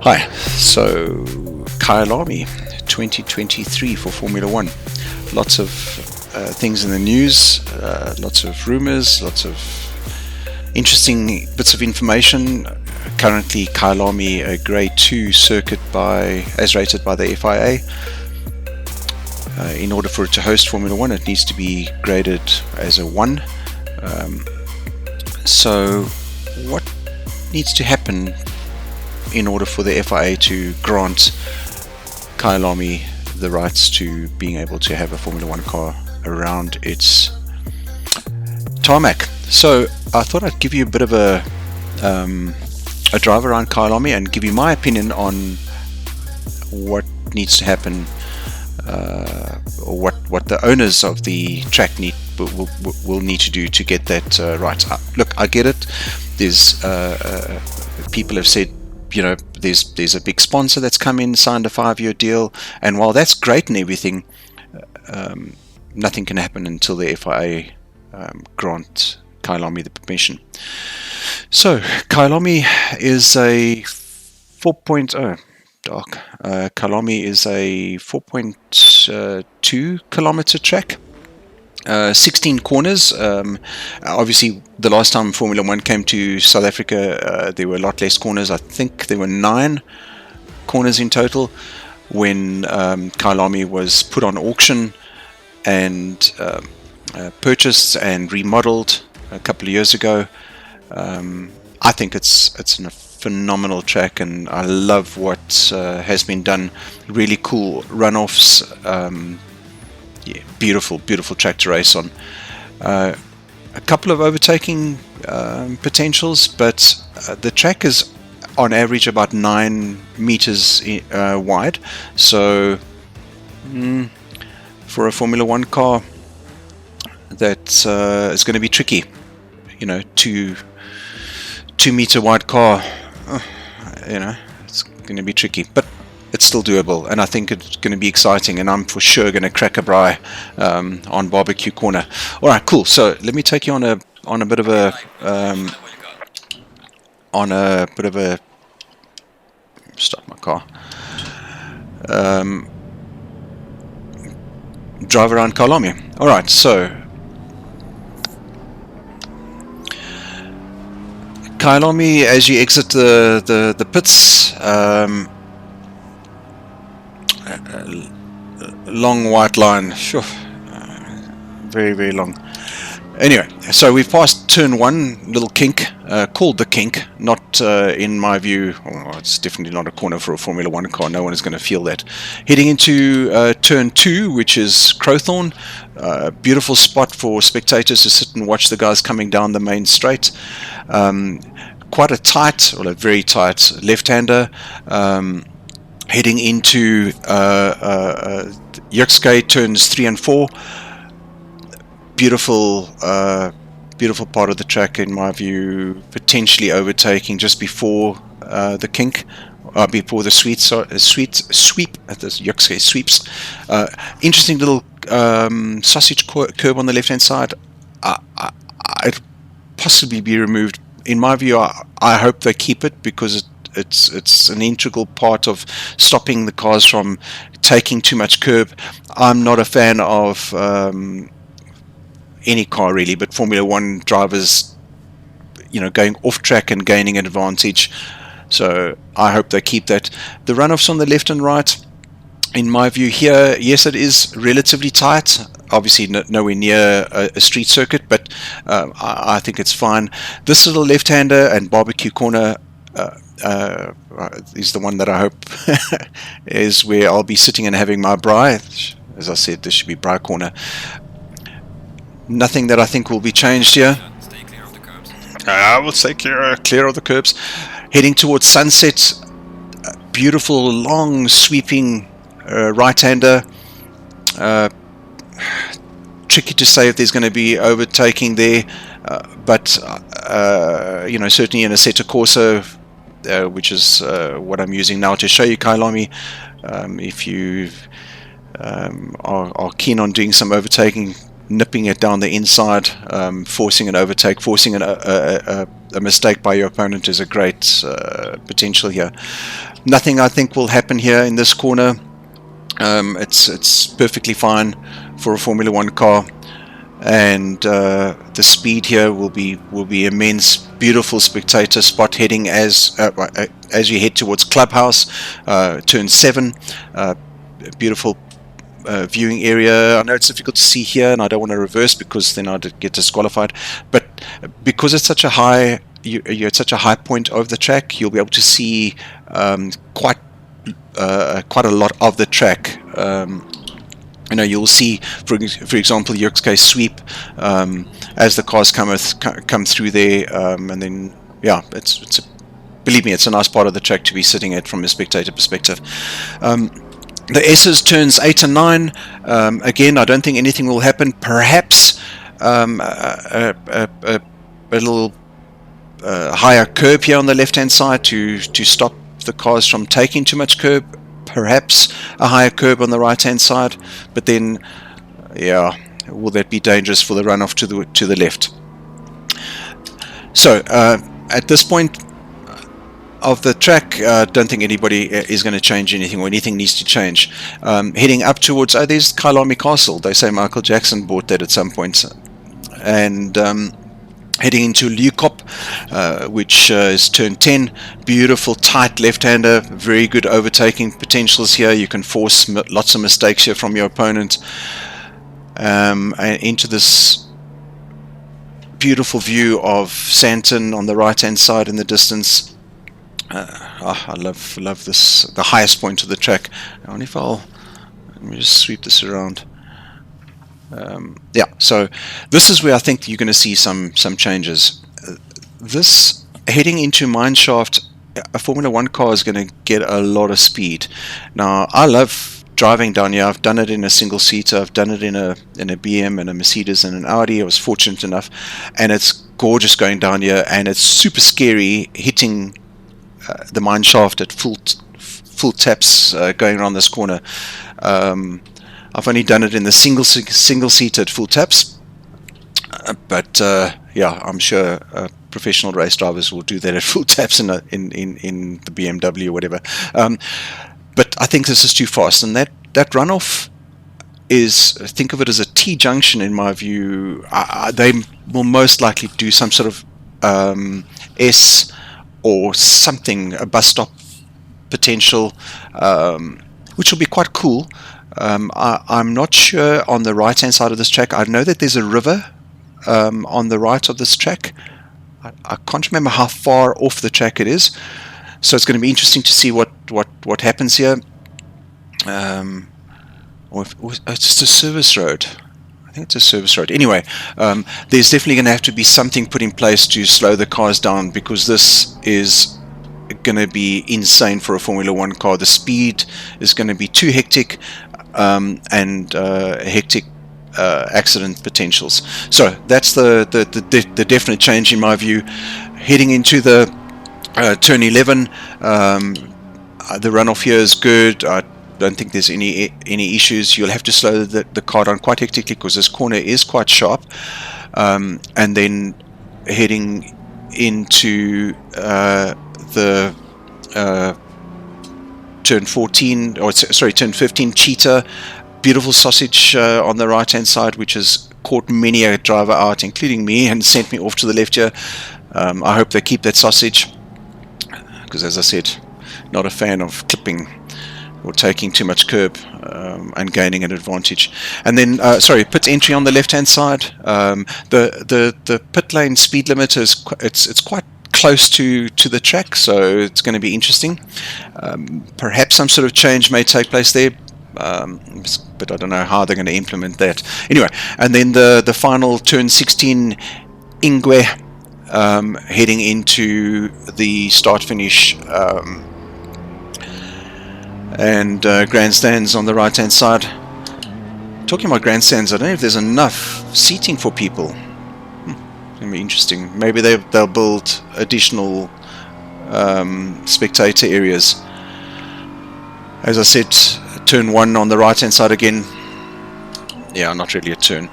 Hi, so Kyalami 2023 for Formula One. Lots of things in the news, lots of rumors, lots of interesting bits of information. Currently, Kyalami a Grade 2 circuit as rated by the FIA. In order for it to host Formula One, it needs to be graded as a 1. So, what needs to happen in order for the FIA to grant Kyalami the rights to being able to have a Formula One car around its tarmac? So I thought I'd give you a bit of a drive around Kyalami and give you my opinion on what needs to happen, or what the owners of the track will need to do to get that right. Look, I get it. There's people have said, you know, there's a big sponsor that's come in, signed a 5-year deal, and while that's great and everything, nothing can happen until the FIA grant Kyalami the permission. So Kyalami is a 4.0 dark. Kyalami is a 4.2 kilometer track. 16 corners. Obviously, the last time Formula One came to South Africa, there were a lot less corners. I think there were 9 corners in total when Kyalami was put on auction and purchased and remodeled a couple of years ago. I think it's a phenomenal track, and I love what has been done. Really cool runoffs. Yeah, beautiful track to race on. A couple of overtaking potentials, but the track is on average about 9 meters wide. So for a Formula One car, that is going to be tricky. You know, 2 meter wide car. You know, it's going to be tricky, but it's still doable, and I think it's going to be exciting, and I'm for sure going to crack a braai on barbecue corner. All right, cool. So let me take you on a bit of a start my car. Drive around Kyalami. All right, so Kyalami, as you exit the pits. Long white line, sure, very long. Anyway, so we've passed turn 1, little kink, called the kink, not in my view, it's definitely not a corner for a Formula One car. No one is going to feel that. Heading into turn 2, which is Crowthorne, beautiful spot for spectators to sit and watch the guys coming down the main straight. Quite a tight, or a very tight left-hander. Heading into Yukskay turns 3 and 4. Beautiful part of the track in my view. Potentially overtaking just before the kink, before the sweep at the Yukskay sweeps. Interesting little sausage curb on the left hand side. It'll possibly be removed. In my view, I hope they keep it, because it's an integral part of stopping the cars from taking too much curb. I'm not a fan of any car really, but Formula One drivers, you know, going off track and gaining an advantage. So I hope they keep that. The runoffs on the left and right, in my view here, yes, it is relatively tight. Obviously nowhere near a street circuit, but I think it's fine. This little left-hander and barbecue corner is the one that I hope is where I'll be sitting and having my braai. As I said, this should be braai corner. Nothing that I think will be changed here. Stay clear of the curbs. I will stay clear of the curbs. Heading towards Sunset, beautiful long sweeping right-hander. Tricky to say if there's going to be overtaking there, but you know, certainly in Assetto Corsa, which is what I'm using now to show you Kyalami. If you are keen on doing some overtaking, nipping it down the inside, forcing an overtake, forcing a mistake by your opponent is a great potential here. Nothing I think will happen here in this corner. It's perfectly fine for a Formula 1 car, and the speed here will be immense. Beautiful spectator spot heading as you head towards Clubhouse, turn 7. Beautiful viewing area. I know it's difficult to see here, and I don't want to reverse because then I'd get disqualified. But because it's such a high, you're at such a high point over the track, you'll be able to see quite a lot of the track. You know, you'll see, for example, Yerkes sweep as the cars come through there, and then yeah, believe me, it's a nice part of the track to be sitting at from a spectator perspective. The S's turns 8 and 9. Again, I don't think anything will happen. Perhaps a little higher curb here on the left-hand side to stop the cars from taking too much curb. Perhaps a higher curb on the right-hand side. But then, yeah, will that be dangerous for the runoff to the left? So at this point of the track, don't think anybody is going to change anything, or anything needs to change. Heading up towards, there's Kyalami Castle. They say Michael Jackson bought that at some point. And heading into Leukop, which is turn 10. Beautiful tight left-hander, very good overtaking potentials here. You can force lots of mistakes here from your opponent. And into this beautiful view of Santon on the right-hand side in the distance. I love this, the highest point of the track. I wonder if let me just sweep this around. Yeah, so this is where I think you're going to see some changes. This heading into Mineshaft, a Formula 1 car is going to get a lot of speed. Now, I love driving down here. I've done it in a single seater. I've done it in a BM and a Mercedes and an Audi. I was fortunate enough, and it's gorgeous going down here, and it's super scary hitting the mine shaft at full taps going around this corner. I've only done it in the single seat at full taps, but yeah, I'm sure professional race drivers will do that at full taps in the BMW or whatever. But I think this is too fast, and that runoff is, think of it as a T-junction in my view. They will most likely do some sort of S or something, a bus stop potential, which will be quite cool. I'm not sure on the right hand side of this track. I know that there's a river on the right of this track. I can't remember how far off the track it is, so it's going to be interesting to see what happens here. Or it's just a service road. I think it's a service road. Anyway, there's definitely going to have to be something put in place to slow the cars down, because this is going to be insane for a Formula 1 car. The speed is going to be too hectic, and hectic accident potentials. So that's the definite change in my view. Heading into the turn 11, the runoff here is good. I don't think there's any issues. You'll have to slow the car down quite hectically because this corner is quite sharp, and then heading into the turn 14, or sorry, turn 15, Cheetah. Beautiful sausage on the right hand side, which has caught many a driver out, including me, and sent me off to the left here. I hope they keep that sausage, because as I said, not a fan of clipping or taking too much curb and gaining an advantage. And then sorry, pit entry on the left hand side. The pit lane speed limit is it's quite close to the track, so it's going to be interesting. Perhaps some sort of change may take place there, but I don't know how they're going to implement that. Anyway, and then the final turn 16, Ingwe, heading into the start finish, and grandstands on the right hand side. Talking about grandstands, I don't know if there's enough seating for people. It's going to be interesting. Maybe they'll build additional spectator areas. As I said, turn 1 on the right hand side again. Yeah, not really a turn.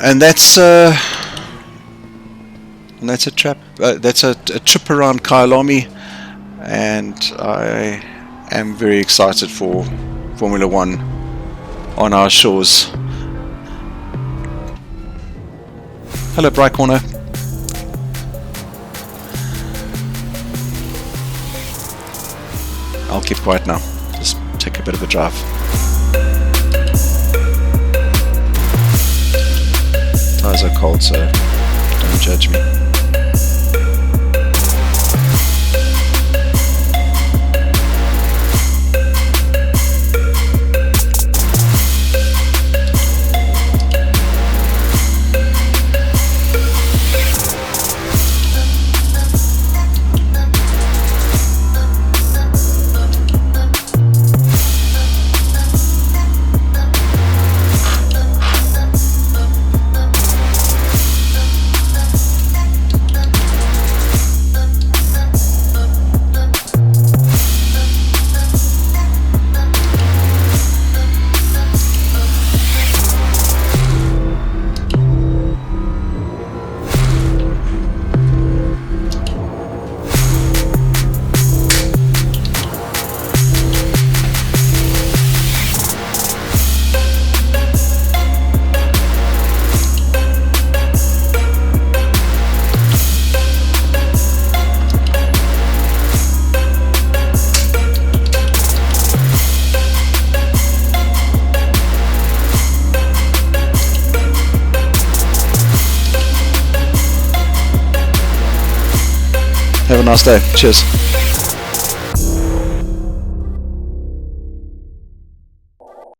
And that's a trip. That's a trip around Kyalami, and I am very excited for Formula One on our shores. Hello, Bright Corner. I'll keep quiet now. Just take a bit of a drive. Tires are cold, so don't judge me. Have a nice day. Cheers.